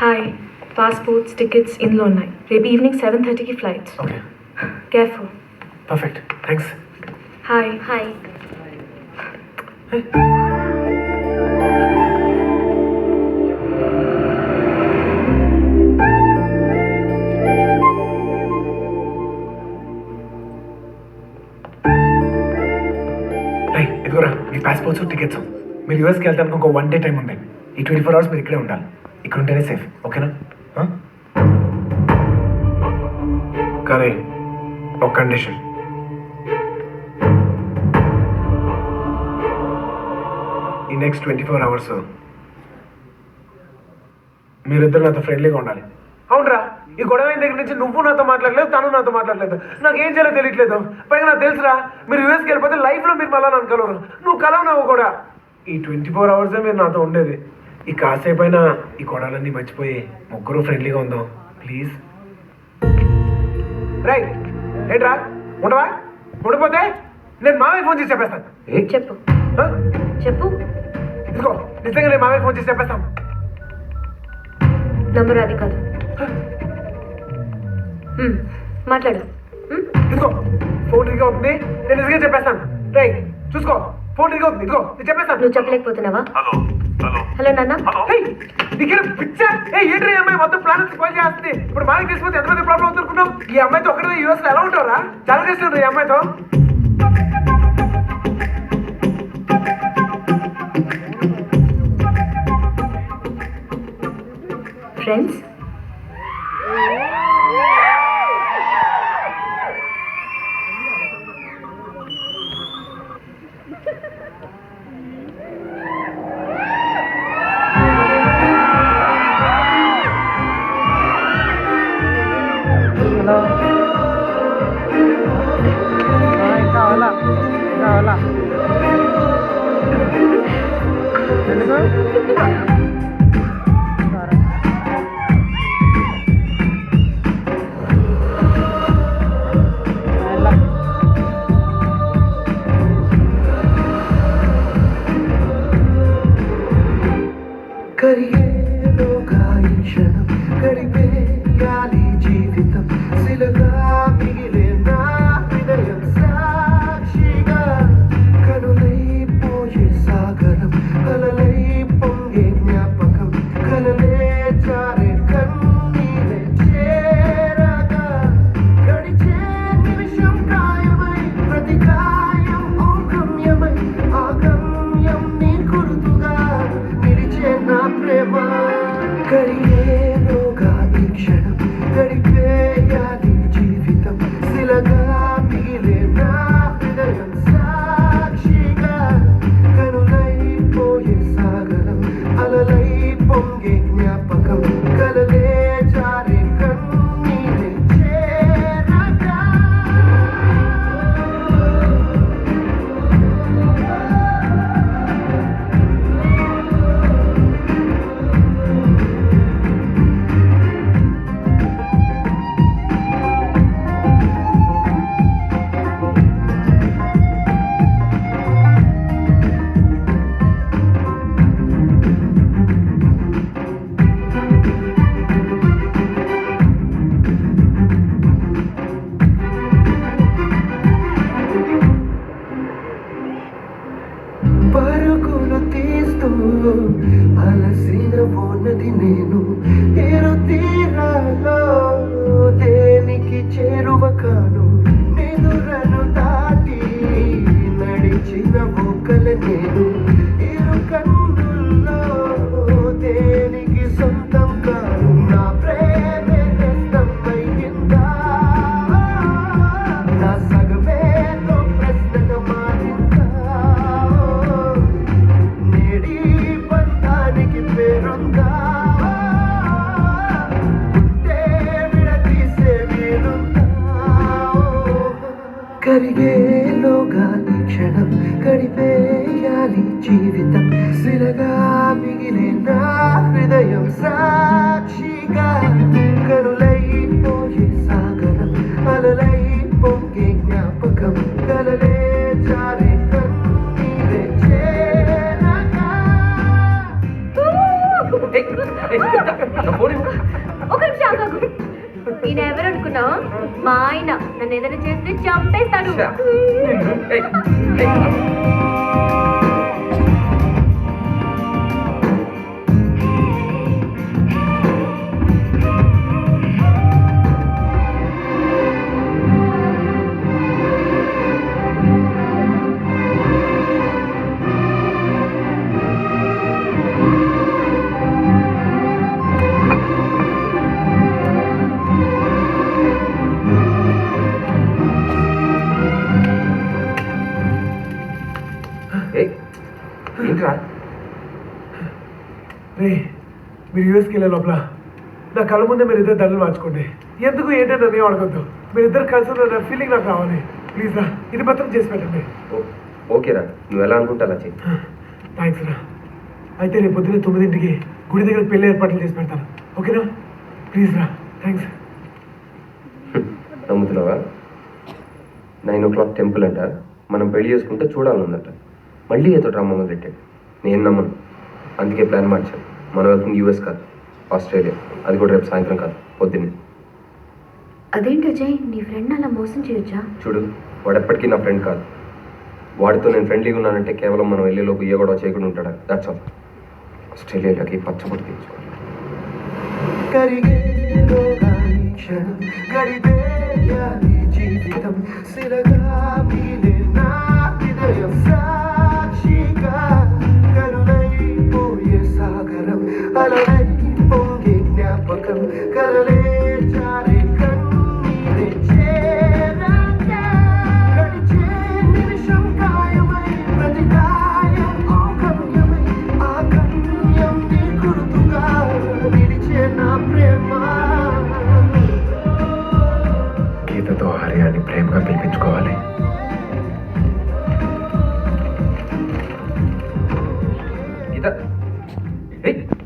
Hi passports tickets ఇందులో ఉన్నాయి. రేపు ఈవినింగ్ 7:30కి flights. Okay careful. Perfect thanks. Hi hi. ఇదిగోరా మీ పాస్పోర్ట్స్ టికెట్స్. మీరు యూఎస్కి వెళ్తానికి ఒక 1 day టైం ఉంది. ఈ 24 hours మీరు ఇక్కడే ఉండాలి. ఇక్కడ ఉంటేనే సేఫ్, ఓకేనా? కానీ ఒక కండిషన్. ఈ నెక్స్ట్ 24 hours మీరిద్దరు నాతో ఫ్రెండ్లీగా ఉండాలి. అవునరా, ఈ గొడవ అయిన దగ్గర నుంచి నువ్వు నాతో మాట్లాడలేదు, తను నాతో మాట్లాడలేదు. నాకేం చేయాలో తెలియట్లేదు. పైగా నాకు తెలుసురా, మీరు యూఎస్కి వెళ్ళిపోతే లైఫ్లో మీరు మళ్ళీ నన్ను కలవరు. నువ్వు కలవనావు కూడా. ఈ 24 hours మీరు నాతో ఉండేది. ఈ కాసేపు అయినా ఈ గొడవలన్నీ మర్చిపోయి ముగ్గురు ఫ్రెండ్లీగా ఉందాం ప్లీజ్. రైట్ ఏంట్రా, ఉండవా? ఉండిపోతే నేను మామయ్య ఫోన్ చేసి చెప్పేస్తాను. చెప్పు చెప్పు. ఇదిగో నిజంగా నేను మామయ్య ఫోన్ చేసి చెప్పేస్తాను. నంబర్ అది కాదు, మాట్లాడు. ఇదిగో ఫోన్ రింగ్ అవుతుంది, నేను నిజంగా చెప్పేస్తాను. రైట్ చూసుకో, ఫోన్ రింగ్ అవుతుంది. ఇదిగో నేను చెప్పేస్తాను. నువ్వు చెప్పలేకపోతున్నావా? హలో నాన్న. నీకేం పిచ్చా? ఏంటి అమ్మాయి మొత్తం ప్లాన్ స్పాయిల్ చేస్తుంది. ఇప్పుడు మాకు తెలిసిపోతే ఎంతమంది ప్రాబ్లం అవుతున్నాం. ఈ అమ్మాయితో ఒకటే యూఎస్ లో ఎలా ఉంటారా? చాలా కష్టం ఈ అమ్మాయితో. ఫ్రెండ్స్ కావాలా కరిగేలోగా ఈ క్షణం గడిపేయాలి జీవితం శిలగా మిగిలే నా హృదయం సాక్షిగా కనులైపోయే సాగరం కలలై పొంగే జ్ఞాపకం కలలే జారే కన్నీరే చేరగా గడిచే నిమిషం గాయమై ప్రతి గాయం ఓ గమ్యమై ఆ గమ్యం నీ గుర్తుగా నిలిచే నా ప్రేమ కరిగేలోగా ఈ క్షణం గడిపేయాలి జీవితం శిలగా మిగిలే నా హృదయం సాక్షిగా కనులైపోయే సాగరం అలలై పొంగే జ్ఞాపకం కలలే జారే కన్నీరే చేరగా పరుగులు తీస్తూ అలసిన ఉన్నది నేను ఏరు తీరాలో దేనికి చేరువ కాను నిదురను దాటి నడిచిన బొక్కల నేను ఇరు కన్నుల్లో దేనికి సొంతం కాను నా ప్రేమే నేస్తమయ్యిందా నా సగమేతో ప్రశ్నగా మారిందా నేడి బంధానికి పేరుందా ఉంటే విడదీసే వీలుందా కరిగేలోగా ఈ క్షణం గడిపేయాలి జీవితం శిలగా మిగిలే నా హృదయం సాక్షిగా కనులైపోయే సాగరం అలలై పొంగే జ్ఞాపకం కలలే జారే కన్నీరే చేరగా ఒక నిమిషం ఆగాగు. ఈయన ఎవరు అనుకున్నావు? మా ఆయన నన్ను ఏదైనా చేస్తే చంపేస్తాడు. ఏంట్రా రే మీరు యూఎస్కి వెళ్ళే లోపల నా కళ్ళ ముందే మీరు ఇద్దరు దండలు మార్చుకోండి. ఎందుకు ఏంటంటే నేను అడగొద్దు. మీరు ఇద్దరు కలిసి ఉన్న ఫీలింగ్ నాకు రావాలి. ప్లీజ్ రా, ఇది మాత్రం చేసి పెట్టండి. ఓకేరా, నువ్వు ఎలా అనుకుంటా అలా చెయ్యి. థ్యాంక్స్ రా. అయితే రేపు పొద్దున్న 9ంటికి గుడి దగ్గర పెళ్లి ఏర్పాట్లు చేసి పెడతాను. ఓకేనా? ప్లీజ్ రా. థ్యాంక్స్. నమ్ముతున్నావా? 9 o'clock టెంపుల్ అంట. మనం పెళ్లి చేసుకుంటే చూడాలనుందట. మళ్ళీ ఏదో డ్రామా మొదలెట్టాడు. నేను నమ్మను. అందుకే ప్లాన్ మార్చాను. మనం వెళ్తుంది యూఎస్ కాదు, ఆస్ట్రేలియా. అది కూడా రేపు సాయంత్రం కాదు, పొద్దున్నే. అదేంటి అజయ్, నీ ఫ్రెండ్ అలా మోసం చేయొచ్చా? చూడు, వాడు ఎప్పటికీ నా ఫ్రెండ్ కాదు. వాడితో నేను ఫ్రెండ్లీగా ఉన్నానంటే కేవలం మనం వెళ్ళేలోపు ఏ గొడవ చేయకుండా ఉంటాడు. That's all. ఆస్ట్రేలియాలోకి పచ్చబొట్టు తీసుకోవాలి. కరిగేలోగా ఈ క్షణం గడిపేయాలి జీవితం సిరగా మీదే నా హృదయం సాక్షిగా కరుణైపోయే సాగరం అలలై పొంగే జ్ఞాపకం కలలే చారే కన్నీరే చేరాగా గడిచే నిమిషం గాయమై ప్రతి గాయం ఓ గమ్యమై ఆ గమ్యం నీ గుర్తుగా నిలిచే నా ప్రేమ. గీతతో హరియాన్ని ప్రేమగా పిలిపించుకోవాలి.